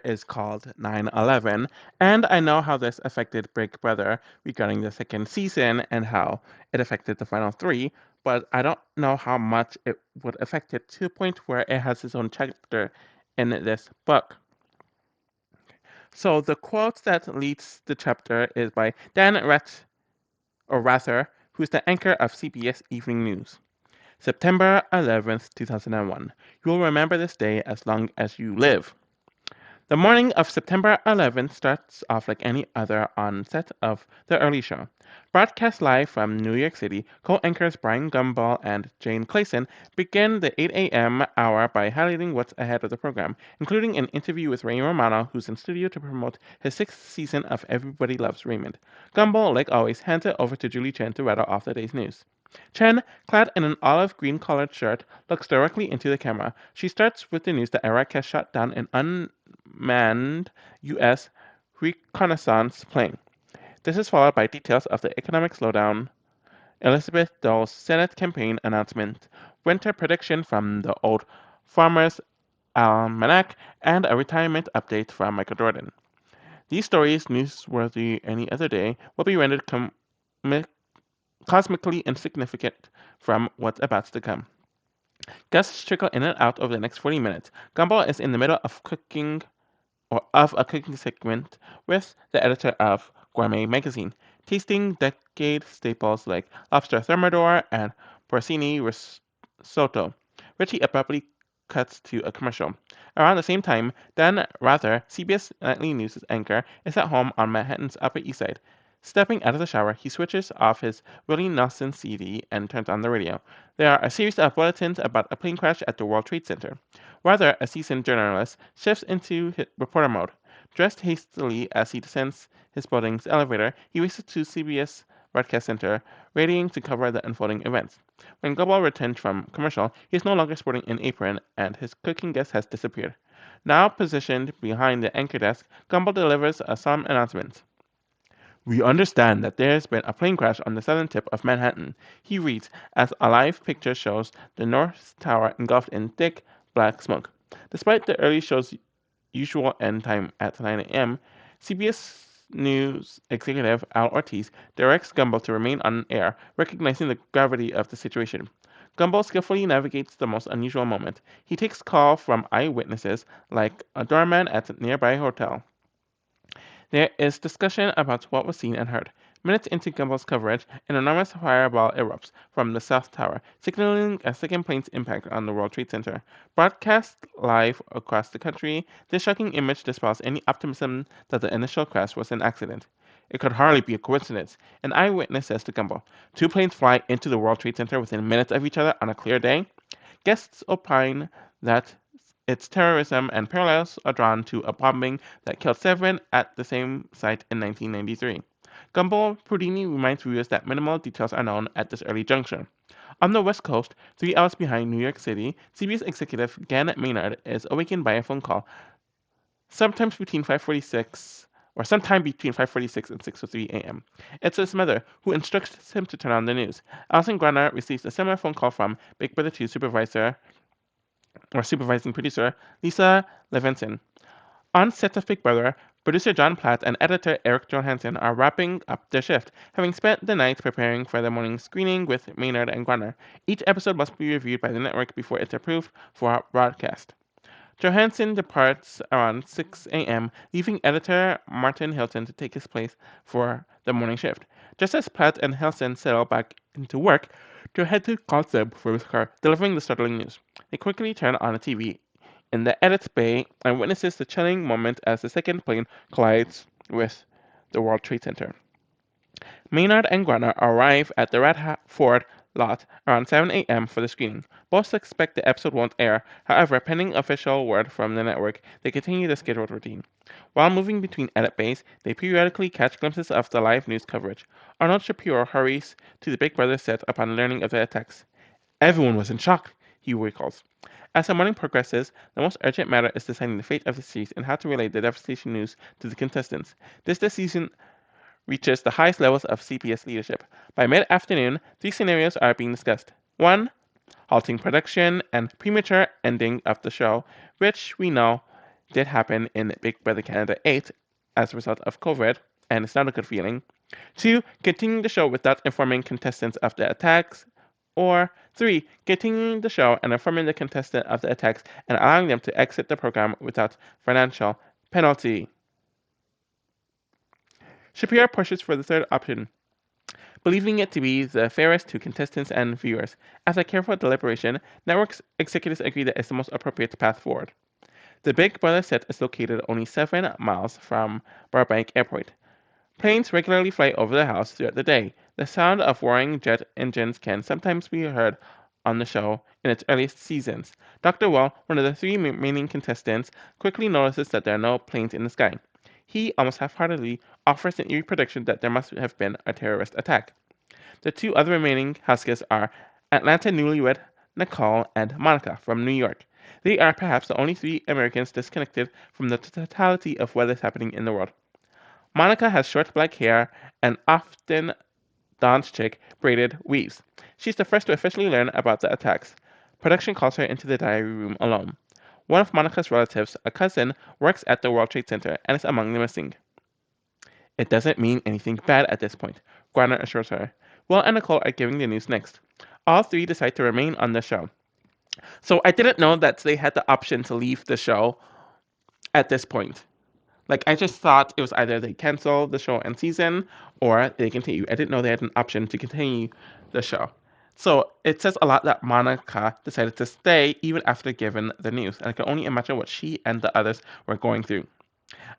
is called 9/11, and I know how this affected Big Brother regarding the second season and how it affected the final three, but I don't know how much it would affect it to the point where it has its own chapter in this book. So the quote that leads the chapter is by Dan Rather, who's the anchor of CBS Evening News. September 11th, 2001. You'll remember this day as long as you live. The morning of September 11th starts off like any other on set of The Early Show. Broadcast live from New York City, co-anchors Brian Gumbel and Jane Clayson begin the 8 a.m. hour by highlighting what's ahead of the program, including an interview with Ray Romano, who's in studio to promote his sixth season of Everybody Loves Raymond. Gumbel, like always, hands it over to Julie Chen to rattle off the day's news. Chen, clad in an olive green collared shirt, looks directly into the camera. She starts with the news that Iraq has shot down an unmanned U.S. reconnaissance plane. This is followed by details of the economic slowdown, Elizabeth Dole's Senate campaign announcement, winter prediction from the Old Farmer's Almanac, and a retirement update from Michael Jordan. These stories, newsworthy any other day, will be rendered cosmically insignificant from what's about to come. Guests trickle in and out over the next 40 minutes. Gumbel is in the middle of cooking or of a cooking segment with the editor of Gourmet magazine, tasting decade staples like lobster thermidor and porcini risotto. Richie abruptly cuts to a commercial. Around the same time, Dan Rather, CBS Nightly News' anchor, is at home on Manhattan's Upper East Side. Stepping out of the shower, he switches off his Willie Nelson CD and turns on the radio. There are a series of bulletins about a plane crash at the World Trade Center. Rather, a seasoned journalist, shifts into reporter mode. Dressed hastily as he descends his building's elevator, he races to CBS Broadcast Center, readying to cover the unfolding events. When Global returns from commercial, he is no longer sporting an apron, and his cooking guest has disappeared. Now positioned behind the anchor desk, Gumbel delivers a solemn announcement. We understand that there has been a plane crash on the southern tip of Manhattan, he reads as a live picture shows the North Tower engulfed in thick, black smoke. Despite the early show's usual end time at 9 a.m., CBS News executive Al Ortiz directs Gumbel to remain on air, recognizing the gravity of the situation. Gumbel skillfully navigates the most unusual moment. He takes call from eyewitnesses, like a doorman at a nearby hotel. There is discussion about what was seen and heard. Minutes into Gumbel's coverage, an enormous fireball erupts from the South Tower, signaling a second plane's impact on the World Trade Center. Broadcast live across the country, this shocking image dispels any optimism that the initial crash was an accident. It could hardly be a coincidence. An eyewitness says to Gumbel, two planes fly into the World Trade Center within minutes of each other on a clear day. Guests opine that its terrorism and parallels are drawn to a bombing that killed seven at the same site in 1993. Gumbel Prudini reminds viewers that minimal details are known at this early juncture. On the West Coast, 3 hours behind New York City, CBS executive Gannett Maynard is awakened by a phone call sometimes between 5:46 or sometime between 5:46 and 6:03 a.m. It's his mother who instructs him to turn on the news. Alison Grana receives a similar phone call from Big Brother 2 supervising producer Lisa Levinson. On set of Big Brother, producer John Platt and editor Eric Johansson are wrapping up their shift, having spent the night preparing for the morning screening with Maynard and Grana. Each episode must be reviewed by the network before it's approved for broadcast. Johansson departs around 6 a.m., leaving editor Martin Hilton to take his place for the morning shift. Just as Platt and Hilton settle back into work, Johansson calls them from his car, delivering the startling news. They quickly turn on the TV in the edit bay and witnesses the chilling moment as the second plane collides with the World Trade Center. Maynard and Grana arrive at the Ford lot around 7 a.m. for the screening. Both expect the episode won't air, however, pending official word from the network, they continue the scheduled routine. While moving between edit bays, they periodically catch glimpses of the live news coverage. Arnold Shapiro hurries to the Big Brother set upon learning of the attacks. Everyone was in shock, he recalls. As the morning progresses, the most urgent matter is deciding the fate of the series and how to relay the devastation news to the contestants. This season reaches the highest levels of CPS leadership. By mid-afternoon, three scenarios are being discussed. 1. Halting production and premature ending of the show, which we know did happen in Big Brother Canada 8 as a result of COVID, and it's not a good feeling. Two, continuing the show without informing contestants of the attacks. Or three, continuing the show and informing the contestant of the attacks and allowing them to exit the program without financial penalty. Shapiro pushes for the third option, believing it to be the fairest to contestants and viewers. After careful deliberation, network executives agree that it's the most appropriate path forward. The Big Brother set is located only 7 miles from Burbank Airport. Planes regularly fly over the house throughout the day. The sound of roaring jet engines can sometimes be heard on the show in its earliest seasons. Dr. Well, one of the three remaining contestants, quickly notices that there are no planes in the sky. He, almost half-heartedly, offers an eerie prediction that there must have been a terrorist attack. The two other remaining Huskies are Atlanta newlywed Nicole and Monica from New York. They are perhaps the only three Americans disconnected from the totality of what is happening in the world. Monica has short black hair and often dons chic braided weaves. She's the first to officially learn about the attacks. Production calls her into the diary room alone. One of Monica's relatives, a cousin, works at the World Trade Center and is among the missing. It doesn't mean anything bad at this point, Garner assures her. Will and Nicole are giving the news next. All three decide to remain on the show. So I didn't know that they had the option to leave the show at this point. Like I just thought it was either they cancel the show and season or they continue. I didn't know they had an option to continue the show. So it says a lot that Monica decided to stay even after given the news, and I can only imagine what she and the others were going through.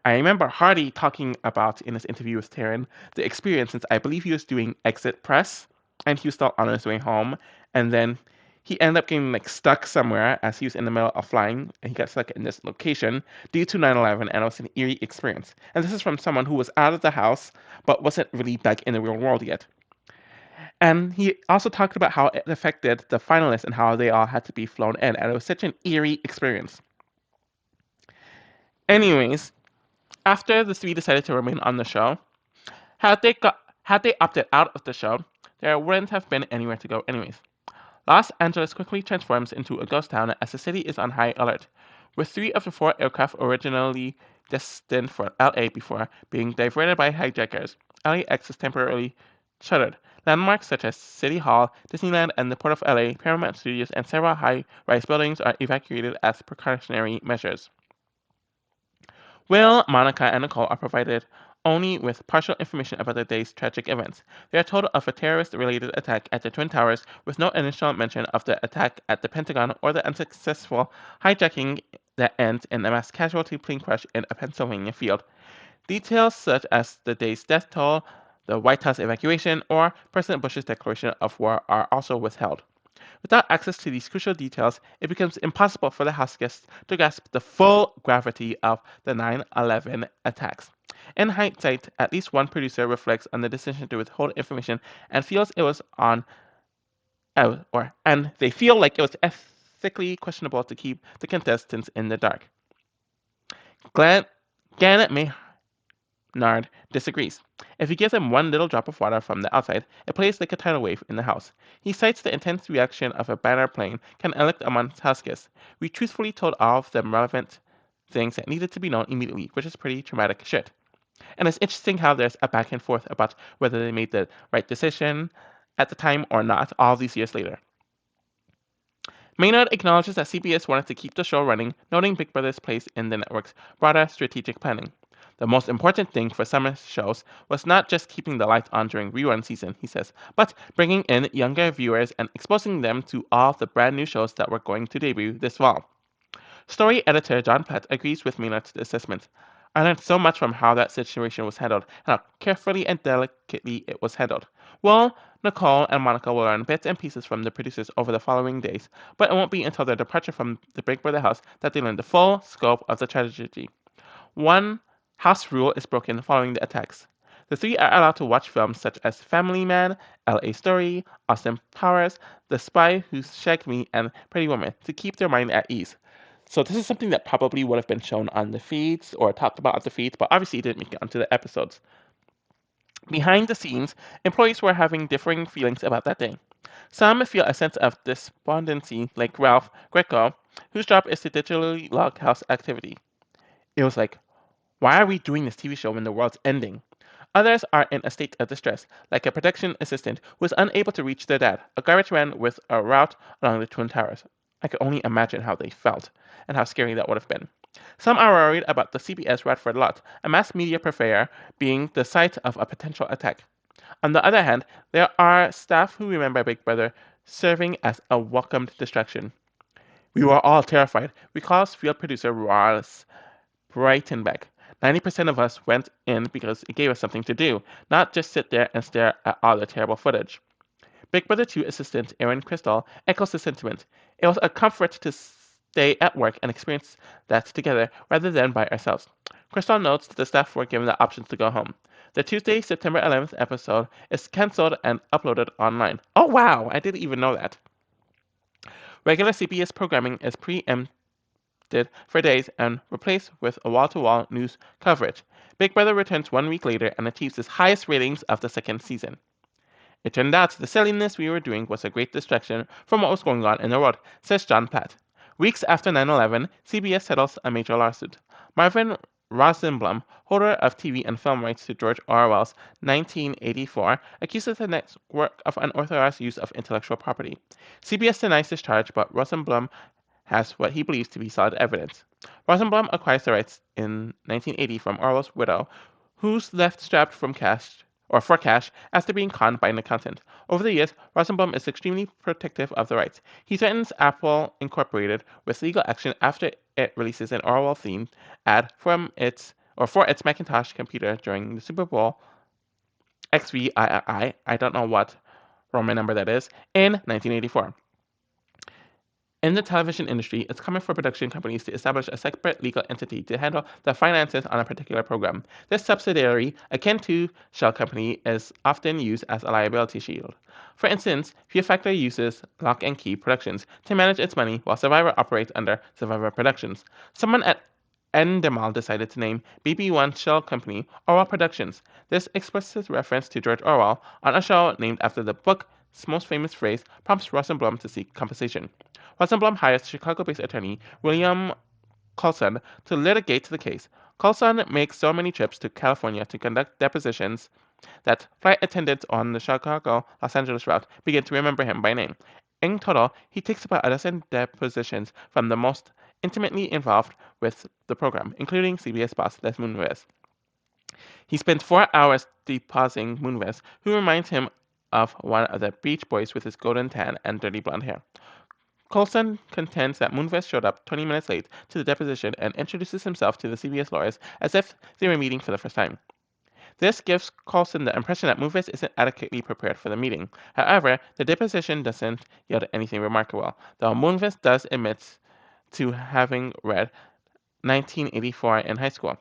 I remember Hardy talking about in his interview with Taryn the experience since I believe he was doing exit press and he was still on his way home, and then he ended up getting like stuck somewhere as he was in the middle of flying, and he got stuck in this location due to 9/11, and it was an eerie experience. And this is from someone who was out of the house but wasn't really back in the real world yet. And he also talked about how it affected the finalists and how they all had to be flown in, and it was such an eerie experience. Anyways, after the three decided to remain on the show, had they opted out of the show, there wouldn't have been anywhere to go anyways. Los Angeles quickly transforms into a ghost town as the city is on high alert, with three of the four aircraft originally destined for LA before being diverted by hijackers. LAX is temporarily shuttered. Landmarks such as City Hall, Disneyland, and the Port of LA, Paramount Studios, and several high-rise buildings are evacuated as precautionary measures. Will, Monica, and Nicole are provided only with partial information about the day's tragic events. They are told of a terrorist-related attack at the Twin Towers with no initial mention of the attack at the Pentagon or the unsuccessful hijacking that ends in a mass casualty plane crash in a Pennsylvania field. Details such as the day's death toll, the White House evacuation, or President Bush's declaration of war are also withheld. Without access to these crucial details, it becomes impossible for the House guests to grasp the full gravity of the 9/11 attacks. In hindsight, at least one producer reflects on the decision to withhold information and feels it was on and they feel like it was ethically questionable to keep the contestants in the dark. Glenn, Janet Maynard disagrees. If you give them one little drop of water from the outside, it plays like a tidal wave in the house. He cites the intense reaction of a banner plane can elicit amongst Huskies. We truthfully told all of them relevant things that needed to be known immediately, which is pretty traumatic shit. And it's interesting how there's a back and forth about whether they made the right decision at the time or not, all these years later. Maynard acknowledges that CBS wanted to keep the show running, noting Big Brother's place in the network's broader strategic planning. The most important thing for summer shows was not just keeping the lights on during rerun season, he says, but bringing in younger viewers and exposing them to all the brand new shows that were going to debut this fall. Story editor John Platt agrees with Maynard's assessment. I learned so much from how that situation was handled and how carefully and delicately it was handled. Well, Nicole and Monica will learn bits and pieces from the producers over the following days, but it won't be until their departure from the Big Brother house that they learn the full scope of the tragedy. One house rule is broken following the attacks. The three are allowed to watch films such as Family Man, LA Story, Austin Powers, The Spy Who Shagged Me, and Pretty Woman to keep their mind at ease. So this is something that probably would have been shown on the feeds or talked about on the feeds, but obviously it didn't make it onto the episodes. Behind the scenes, employees were having differing feelings about that day. Some feel a sense of despondency, like Ralph Greco, whose job is to digitally log house activity. It was like, why are we doing this TV show when the world's ending? Others are in a state of distress, like a production assistant who is unable to reach their dad, a garbage man with a route along the Twin Towers. I could only imagine how they felt and how scary that would have been. Some are worried about the CBS Radford lot, a mass media purveyor, being the site of a potential attack. On the other hand, there are staff who remember Big Brother serving as a welcomed distraction. We were all terrified, recalls field producer Ross Breitenbeck. 90% of us went in because it gave us something to do, not just sit there and stare at all the terrible footage. Big Brother 2 assistant Erin Crystal echoes the sentiment. It was a comfort to stay at work and experience that together rather than by ourselves. Crystal notes that the staff were given the options to go home. The Tuesday, September 11th episode is cancelled and uploaded online. Oh wow, I didn't even know that. Regular CBS programming is preempted for days and replaced with a wall-to-wall news coverage. Big Brother returns 1 week later and achieves its highest ratings of the second season. It turned out the silliness we were doing was a great distraction from what was going on in the world, says John Platt. Weeks after 9/11, CBS settles a major lawsuit. Marvin Rosenblum, holder of TV and film rights to George Orwell's 1984, accuses the network of unauthorized use of intellectual property. CBS denies this charge, but Rosenblum has what he believes to be solid evidence. Rosenblum acquires the rights in 1980 from Orwell's widow, who's left strapped from cash or for cash after being conned by an accountant. Over the years, Rosenblum is extremely protective of the rights. He threatens Apple Incorporated with legal action after it releases an Orwell-themed ad from its or for its Macintosh computer during the Super Bowl XVII, I don't know what Roman number that is, in 1984. In the television industry, it's common for production companies to establish a separate legal entity to handle the finances on a particular program. This subsidiary, akin to shell company, is often used as a liability shield. For instance, Fear Factor uses Lock and Key Productions to manage its money while Survivor operates under Survivor Productions. Someone at Endemol decided to name BB1 Shell Company Orwell Productions. This explicit reference to George Orwell on a show named after the book's most famous phrase prompts Rosenblum to seek compensation. Rosenblum hires Chicago-based attorney William Coulson to litigate the case. Coulson makes so many trips to California to conduct depositions that flight attendants on the Chicago-Los Angeles route begin to remember him by name. In total, he takes about a dozen depositions from the most intimately involved with the program, including CBS boss Les Moonves. He spends 4 hours deposing Moonves, who reminds him of one of the Beach Boys with his golden tan and dirty blonde hair. Coulson contends that Moonves showed up 20 minutes late to the deposition and introduces himself to the CBS lawyers as if they were meeting for the first time. This gives Coulson the impression that Moonves isn't adequately prepared for the meeting. However, the deposition doesn't yield anything remarkable, though Moonves does admit to having read 1984 in high school.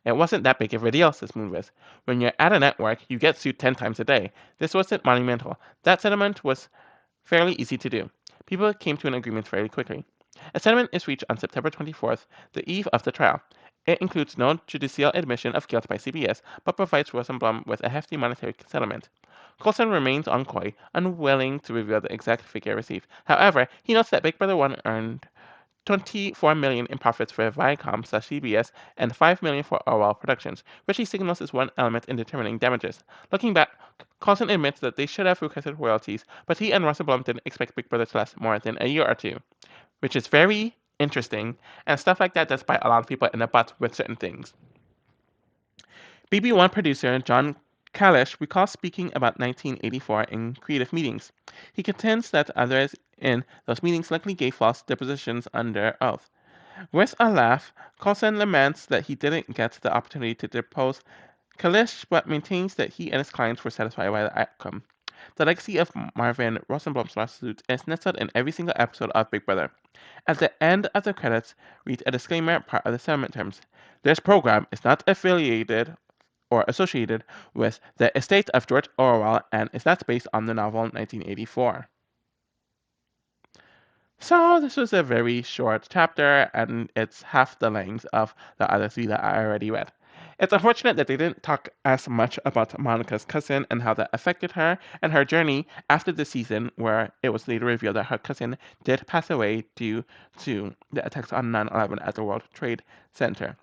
It wasn't that big of a deal, says Moonves. When you're at a network, you get sued 10 times a day. This wasn't monumental. That settlement was fairly easy to do. People came to an agreement fairly quickly. A settlement is reached on September 24th, the eve of the trial. It includes no judicial admission of guilt by CBS, but provides Rosenblum with a hefty monetary settlement. Coulson remains on coy, unwilling to reveal the exact figure received. However, he notes that Big Brother 1 earned 24 million in profits for Viacom/CBS and 5 million for Orwell Productions, which he signals is one element in determining damages. Looking back, Carlson admits that they should have requested royalties, but he and Rosenblum didn't expect Big Brother to last more than a year or two, which is very interesting, and stuff like that does bite a lot of people in the butt with certain things. BB1 producer John Kalish recalls speaking about 1984 in creative meetings. He contends that others in those meetings likely gave false depositions under oath. With a laugh, Coulson laments that he didn't get the opportunity to depose Kalish, but maintains that he and his clients were satisfied by the outcome. The legacy of Marvin Rosenblum's lawsuit is nestled in every single episode of Big Brother. At the end of the credits reads a disclaimer part of the settlement terms. This program is not affiliated or associated with the estate of George Orwell and is not based on the novel 1984. So this was a very short chapter, and it's half the length of the other three that I already read. It's unfortunate that they didn't talk as much about Monica's cousin and how that affected her and her journey after the season, where it was later revealed that her cousin did pass away due to the attacks on 9/11 at the World Trade Center.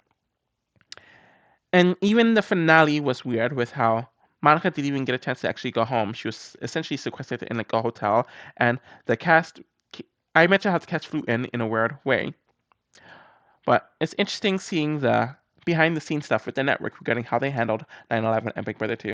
And even the finale was weird with how Monica didn't even get a chance to actually go home. She was essentially sequestered in like a hotel, and the cast. I mentioned how the cast flew in a weird way, but it's interesting seeing the behind the scenes stuff with the network regarding how they handled 9/11 and Big Brother 2.